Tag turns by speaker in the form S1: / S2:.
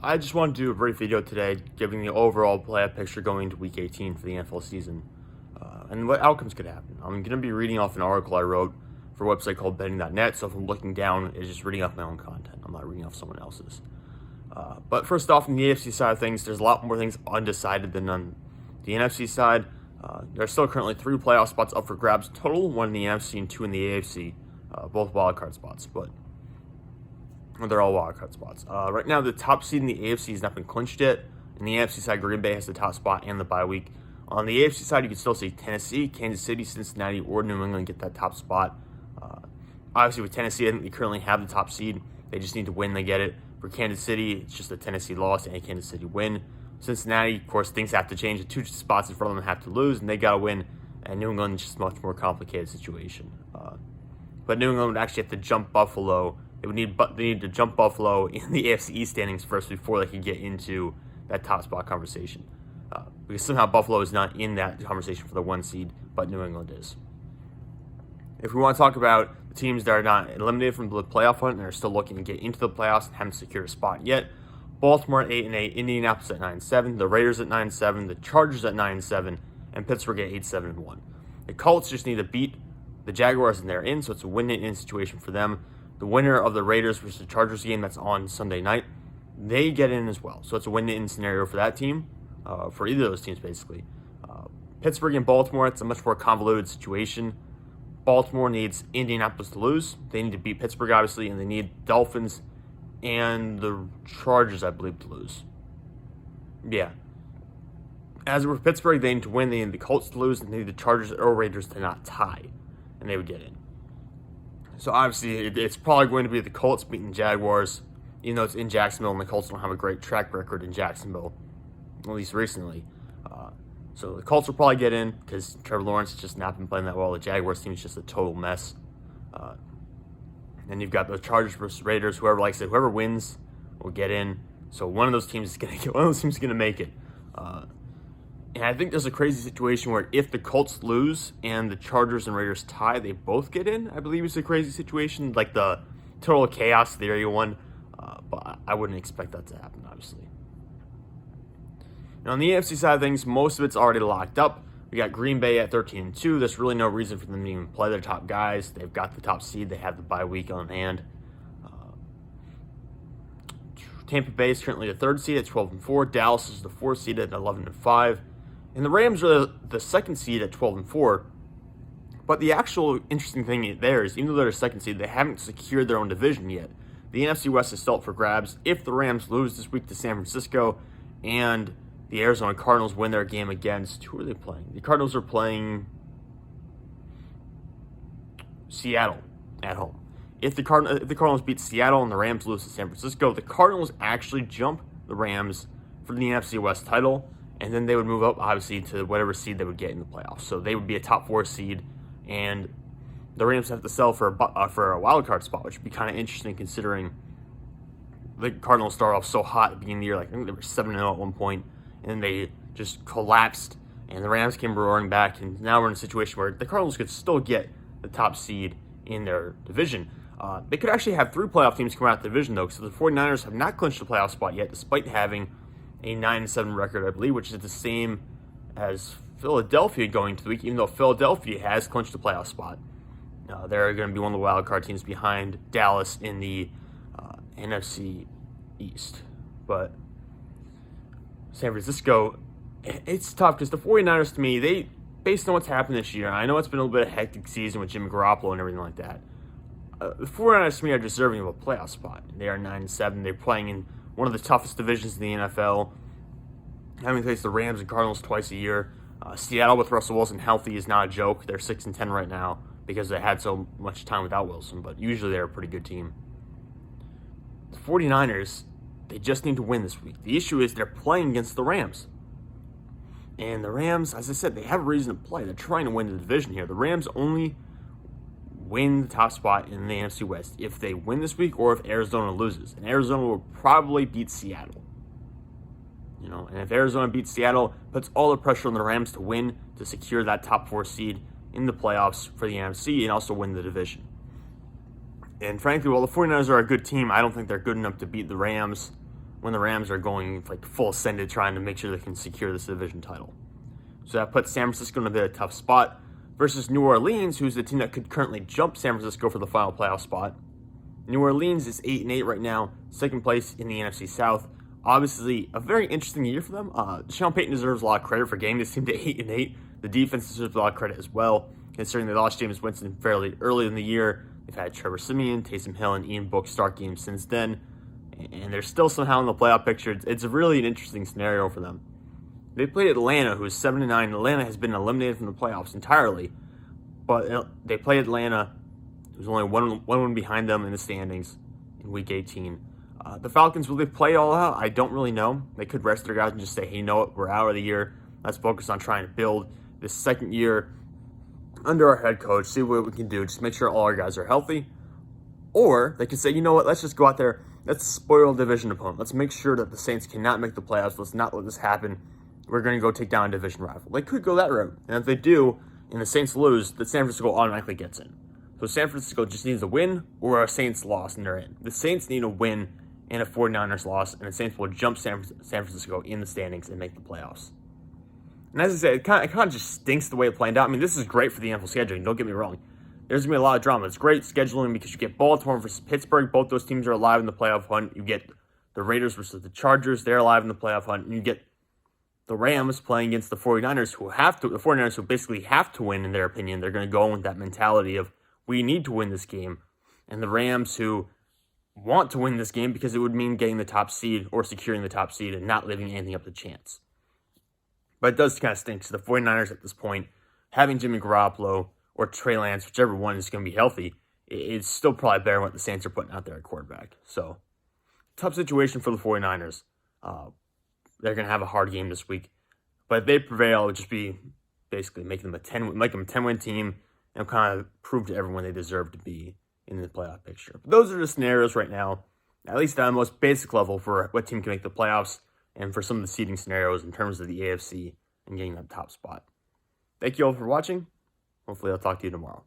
S1: I just wanted to do a brief video today giving the overall playoff picture going into Week 18 for the NFL season and what outcomes could happen. I'm going to be reading off an article I wrote for a website called betting.net, so if I'm looking down, it's just reading off my own content. I'm not reading off someone else's. But first off, in the AFC side of things, there's a lot more things undecided than on the NFC side. There are still currently 3 playoff spots up for grabs total, 1 in the NFC and 2 in the AFC, both wildcard spots, but they're all wildcard spots. Right now, the top seed in the AFC has not been clinched yet. In the NFC side, Green Bay has the top spot and the bye week. On the AFC side, you can still see Tennessee, Kansas City, Cincinnati, or New England get that top spot. Obviously, with Tennessee, I think they currently have the top seed. They just need to win, they get it. For Kansas City, it's just a Tennessee loss and a Kansas City win. Cincinnati, of course, things have to change. The 2 spots in front of them have to lose, and they got to win. And New England is just a much more complicated situation. But New England would actually have to jump Buffalo. They need to jump Buffalo in the AFC East standings first before they can get into that top spot conversation. Because somehow Buffalo is not in that conversation for the 1 seed, but New England is. If we want to talk about the teams that are not eliminated from the playoff hunt and are still looking to get into the playoffs and haven't secured a spot yet, Baltimore at 8-8, Indianapolis at 9-7, the Raiders at 9-7, the Chargers at 9-7, and Pittsburgh at 8-7-1. The Colts just need to beat the Jaguars and they're in, so it's a win-in situation for them. The winner of the Raiders versus the Chargers game that's on Sunday night, they get in as well. So it's a win-in scenario for that team, for either of those teams basically. Pittsburgh and Baltimore, it's a much more convoluted situation. Baltimore needs Indianapolis to lose. They need to beat Pittsburgh, obviously, and they need Dolphins and the Chargers, I believe, to lose. Yeah. As for Pittsburgh, they need to win. They need the Colts to lose, and they need the Chargers or Raiders to not tie, and they would get in. So obviously, it's probably going to be the Colts beating the Jaguars, even though it's in Jacksonville, and the Colts don't have a great track record in Jacksonville, at least recently. So the Colts will probably get in because Trevor Lawrence has just not been playing that well. The Jaguars team is just a total mess. And you've got the Chargers versus Raiders. Whoever likes it, whoever wins will get in. So one of those teams is going to get. One of those teams is going to make it. And I think there's a crazy situation where if the Colts lose and the Chargers and Raiders tie, they both get in. I believe it's a crazy situation, like the total chaos theory one. But I wouldn't expect that to happen, obviously. Now, on the AFC side of things, most of it's already locked up. We got Green Bay at 13-2. There's really no reason for them to even play their top guys. They've got the top seed. They have the bye week on hand. Tampa Bay is currently the 3rd seed at 12-4. Dallas is the 4th seed at 11-5. And the Rams are the 2nd seed at 12-4. But the actual interesting thing there is, even though they're 2nd seed, they haven't secured their own division yet. The NFC West is still up for grabs. If the Rams lose this week to San Francisco and the Arizona Cardinals win their game against, who are they playing? The Cardinals are playing Seattle at home. If the Cardinals beat Seattle and the Rams lose to San Francisco, the Cardinals actually jump the Rams for the NFC West title, and then they would move up, obviously, to whatever seed they would get in the playoffs. So they would be a top 4 seed, and the Rams have to sell for a wild card spot, which would be kind of interesting considering the Cardinals started off so hot at the beginning of the year. Like, I think they were 7-0 at one point. And then they just collapsed, and the Rams came roaring back, and now we're in a situation where the Cardinals could still get the top seed in their division. They could actually have 3 playoff teams come out of the division, though, so the 49ers have not clinched the playoff spot yet, despite having a 9-7 record, I believe, which is the same as Philadelphia going to the week, even though Philadelphia has clinched the playoff spot. They're going to be one of the wild card teams behind Dallas in the NFC East. But San Francisco, it's tough because the 49ers, to me, based on what's happened this year, I know it's been a little bit of a hectic season with Jimmy Garoppolo and everything like that. The 49ers, to me, are deserving of a playoff spot. They are 9-7. They're playing in one of the toughest divisions in the NFL. Having to face the Rams and Cardinals twice a year. Seattle with Russell Wilson healthy is not a joke. They're 6-10 right now because they had so much time without Wilson, but usually they're a pretty good team. The 49ers, they just need to win this week. The issue is they're playing against the Rams. And the Rams, as I said, they have a reason to play. They're trying to win the division here. The Rams only win the top spot in the NFC West if they win this week or if Arizona loses. And Arizona will probably beat Seattle. And if Arizona beats Seattle, it puts all the pressure on the Rams to win to secure that top 4 seed in the playoffs for the NFC and also win the division. And frankly, while the 49ers are a good team, I don't think they're good enough to beat the Rams when the Rams are going like full sended trying to make sure they can secure this division title. So that puts San Francisco in a bit of a tough spot versus New Orleans, who's the team that could currently jump San Francisco for the final playoff spot. New Orleans is 8-8 right now, second place in the NFC South. Obviously, a very interesting year for them. Sean Payton deserves a lot of credit for getting this team to 8-8. The defense deserves a lot of credit as well, considering they lost Jameis Winston fairly early in the year. They've had Trevor Siemian, Taysom Hill, and Ian Book start games since then, and they're still somehow in the playoff picture. It's really an interesting scenario for them. They played Atlanta, who is 7-9. Atlanta has been eliminated from the playoffs entirely, but they played Atlanta, who's only one win behind them in the standings in Week 18. The Falcons, will they play all out? I don't really know. They could rest their guys and just say, hey, you know what, we're out of the year. Let's focus on trying to build this second year under our head coach, see what we can do, just make sure all our guys are healthy. Or they can say, you know what, let's just go out there, let's spoil a division opponent. Let's make sure that the Saints cannot make the playoffs. Let's not let this happen. We're going to go take down a division rival. They could go that route. And if they do, and the Saints lose, the San Francisco automatically gets in. So San Francisco just needs a win or a Saints loss, and they're in. The Saints need a win and a 49ers loss, and the Saints will jump San Francisco in the standings and make the playoffs. And as I said, it kind of just stinks the way it planned out. I mean, this is great for the NFL scheduling, don't get me wrong. There's going to be a lot of drama. It's great scheduling because you get Baltimore versus Pittsburgh. Both those teams are alive in the playoff hunt. You get the Raiders versus the Chargers. They're alive in the playoff hunt. And you get the Rams playing against the 49ers the 49ers who basically have to win in their opinion. They're going to go in with that mentality of, we need to win this game. And the Rams who want to win this game because it would mean getting the top seed or securing the top seed and not leaving anything up to chance. But it does kind of stink. So the 49ers at this point, having Jimmy Garoppolo or Trey Lance, whichever one is going to be healthy, it's still probably better than what the Saints are putting out there at quarterback. So, tough situation for the 49ers. They're going to have a hard game this week. But if they prevail, it would just be basically making them a 10-win team and kind of prove to everyone they deserve to be in the playoff picture. But those are the scenarios right now, at least at the most basic level for what team can make the playoffs and for some of the seeding scenarios in terms of the AFC and getting that top spot. Thank you all for watching. Hopefully I'll talk to you tomorrow.